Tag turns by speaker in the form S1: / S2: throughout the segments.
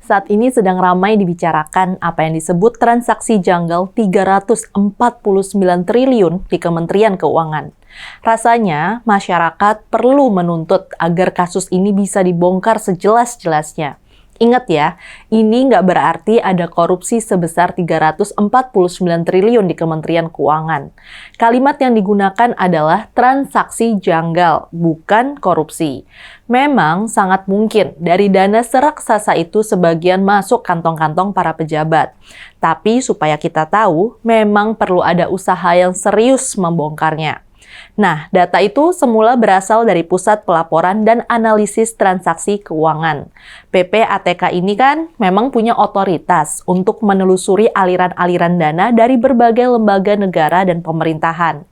S1: Saat ini sedang ramai dibicarakan apa yang disebut transaksi janggal 349 triliun di Kementerian Keuangan. Rasanya, masyarakat perlu menuntut agar kasus ini bisa dibongkar sejelas-jelasnya. Ingat ya, ini nggak berarti ada korupsi sebesar 349 triliun di Kementerian Keuangan. Kalimat yang digunakan adalah transaksi janggal, bukan korupsi. Memang sangat mungkin dari dana seraksasa itu sebagian masuk kantong-kantong para pejabat. Tapi supaya kita tahu, memang perlu ada usaha yang serius membongkarnya. Nah, data itu semula berasal dari Pusat Pelaporan dan Analisis Transaksi Keuangan. PPATK ini kan memang punya otoritas untuk menelusuri aliran-aliran dana dari berbagai lembaga negara dan pemerintahan.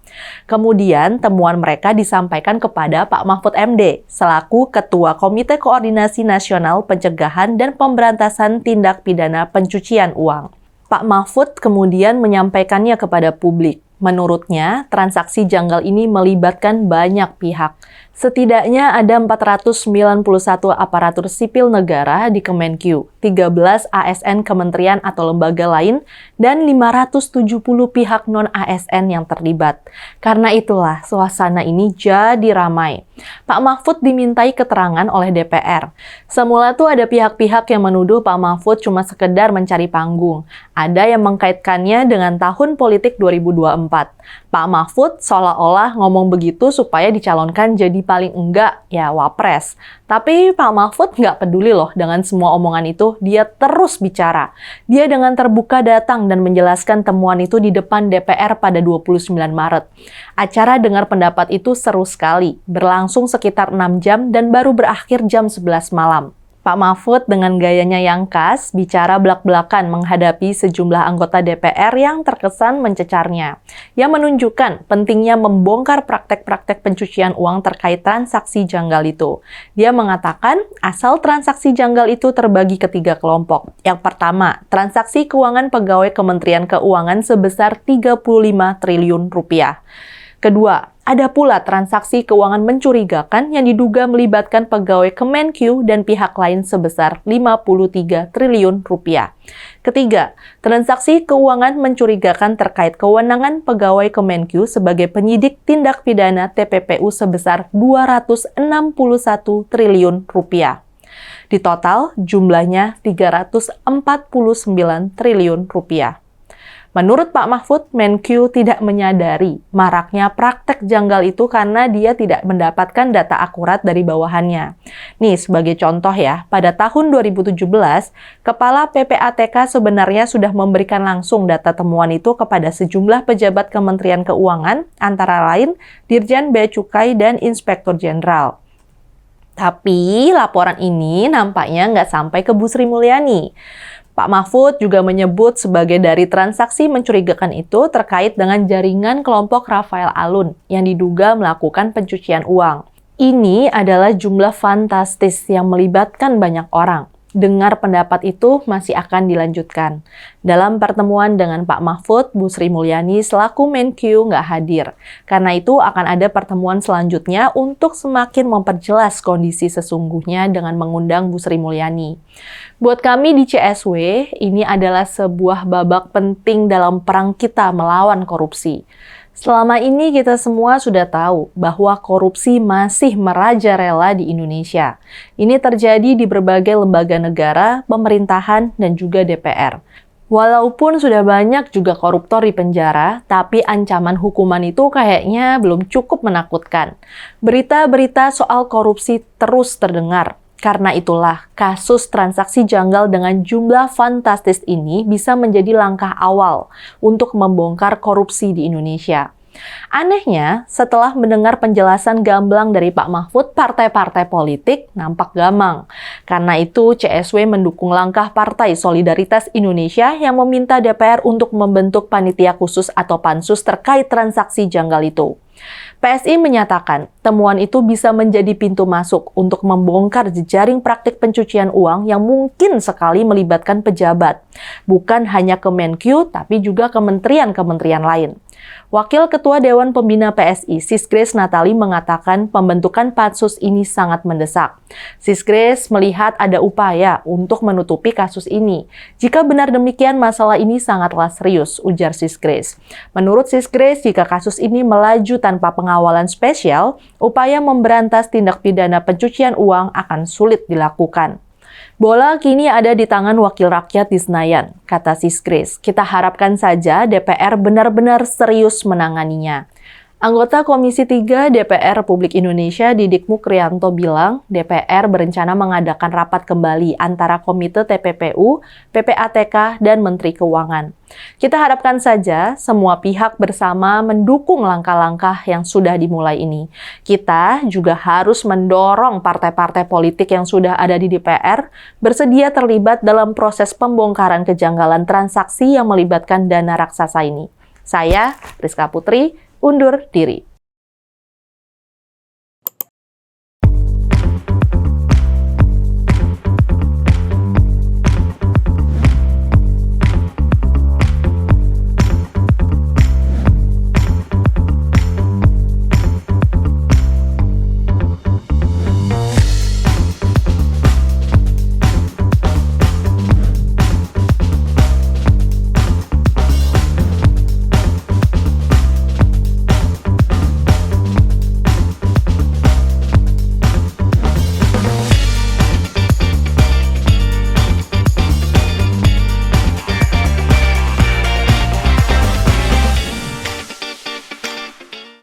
S1: Kemudian, temuan mereka disampaikan kepada Pak Mahfud MD, selaku Ketua Komite Koordinasi Nasional Pencegahan dan Pemberantasan Tindak Pidana Pencucian Uang. Pak Mahfud kemudian menyampaikannya kepada publik. Menurutnya, transaksi janggal ini melibatkan banyak pihak. Setidaknya ada 491 aparatur sipil negara di Kemenkyu, 13 ASN kementerian atau lembaga lain, dan 570 pihak non-ASN yang terlibat. Karena itulah suasana ini jadi ramai. Pak Mahfud dimintai keterangan oleh DPR. Semula tuh ada pihak-pihak yang menuduh Pak Mahfud cuma sekedar mencari panggung. Ada yang mengkaitkannya dengan tahun politik 2024. Pak Mahfud seolah-olah ngomong begitu supaya dicalonkan jadi paling enggak ya wapres. Tapi Pak Mahfud nggak peduli loh dengan semua omongan itu, dia terus bicara. Dia dengan terbuka datang dan menjelaskan temuan itu di depan DPR pada 29 Maret. Acara dengar pendapat itu seru sekali, berlangsung sekitar 6 jam dan baru berakhir jam 11 malam. Pak Mahfud dengan gayanya yang khas, bicara belak-belakan menghadapi sejumlah anggota DPR yang terkesan mencecarnya, yang menunjukkan pentingnya membongkar praktek-praktek pencucian uang terkait transaksi janggal itu. Dia mengatakan, asal transaksi janggal itu terbagi ke 3 kelompok. Yang pertama, transaksi keuangan pegawai Kementerian Keuangan sebesar 35 triliun rupiah. Kedua, ada pula transaksi keuangan mencurigakan yang diduga melibatkan pegawai Kemenkyu dan pihak lain sebesar 53 triliun rupiah. Ketiga, transaksi keuangan mencurigakan terkait kewenangan pegawai Kemenkyu sebagai penyidik tindak pidana TPPU sebesar 261 triliun rupiah. Di total, jumlahnya 349 triliun rupiah. Menurut Pak Mahfud, Menkyu tidak menyadari maraknya praktek janggal itu karena dia tidak mendapatkan data akurat dari bawahannya. Nih, sebagai contoh ya, pada tahun 2017, Kepala PPATK sebenarnya sudah memberikan langsung data temuan itu kepada sejumlah pejabat Kementerian Keuangan, antara lain Dirjen Bea Cukai dan Inspektur Jenderal. Tapi laporan ini nampaknya nggak sampai ke Bu Sri Mulyani. Pak Mahfud juga menyebut sebagai dari transaksi mencurigakan itu terkait dengan jaringan kelompok Rafael Alun yang diduga melakukan pencucian uang. Ini adalah jumlah fantastis yang melibatkan banyak orang. Dengar pendapat itu masih akan dilanjutkan. Dalam pertemuan dengan Pak Mahfud, Bu Sri Mulyani selaku Menkyu nggak hadir. Karena itu akan ada pertemuan selanjutnya untuk semakin memperjelas kondisi sesungguhnya dengan mengundang Bu Sri Mulyani. Buat kami di CSW, ini adalah sebuah babak penting dalam perang kita melawan korupsi. Selama ini kita semua sudah tahu bahwa korupsi masih merajalela di Indonesia. Ini terjadi di berbagai lembaga negara, pemerintahan, dan juga DPR. Walaupun sudah banyak juga koruptor di penjara, tapi ancaman hukuman itu kayaknya belum cukup menakutkan. Berita-berita soal korupsi terus terdengar. Karena itulah, kasus transaksi janggal dengan jumlah fantastis ini bisa menjadi langkah awal untuk membongkar korupsi di Indonesia. Anehnya, setelah mendengar penjelasan gamblang dari Pak Mahfud, partai-partai politik nampak gamang. Karena itu, CSW mendukung langkah Partai Solidaritas Indonesia yang meminta DPR untuk membentuk panitia khusus atau pansus terkait transaksi janggal itu. PSI menyatakan temuan itu bisa menjadi pintu masuk untuk membongkar jejaring praktik pencucian uang yang mungkin sekali melibatkan pejabat, bukan hanya Kemenkyu tapi juga kementerian-kementerian lain. Wakil Ketua Dewan Pembina PSI, Sisgrace Natali, mengatakan pembentukan pansus ini sangat mendesak. Sisgrace melihat ada upaya untuk menutupi kasus ini. Jika benar demikian, masalah ini sangatlah serius, ujar Sisgrace. Menurut Sisgrace, jika kasus ini melaju tanpa pengawalan spesial, upaya memberantas tindak pidana pencucian uang akan sulit dilakukan. Bola kini ada di tangan wakil rakyat di Senayan, kata Sisgrace. Kita harapkan saja DPR benar-benar serius menanganinya. Anggota Komisi 3 DPR Republik Indonesia Didik Mukrianto bilang DPR berencana mengadakan rapat kembali antara Komite TPPU, PPATK, dan Menteri Keuangan. Kita harapkan saja semua pihak bersama mendukung langkah-langkah yang sudah dimulai ini. Kita juga harus mendorong partai-partai politik yang sudah ada di DPR bersedia terlibat dalam proses pembongkaran kejanggalan transaksi yang melibatkan dana raksasa ini. Saya, Rizka Putri, undur diri.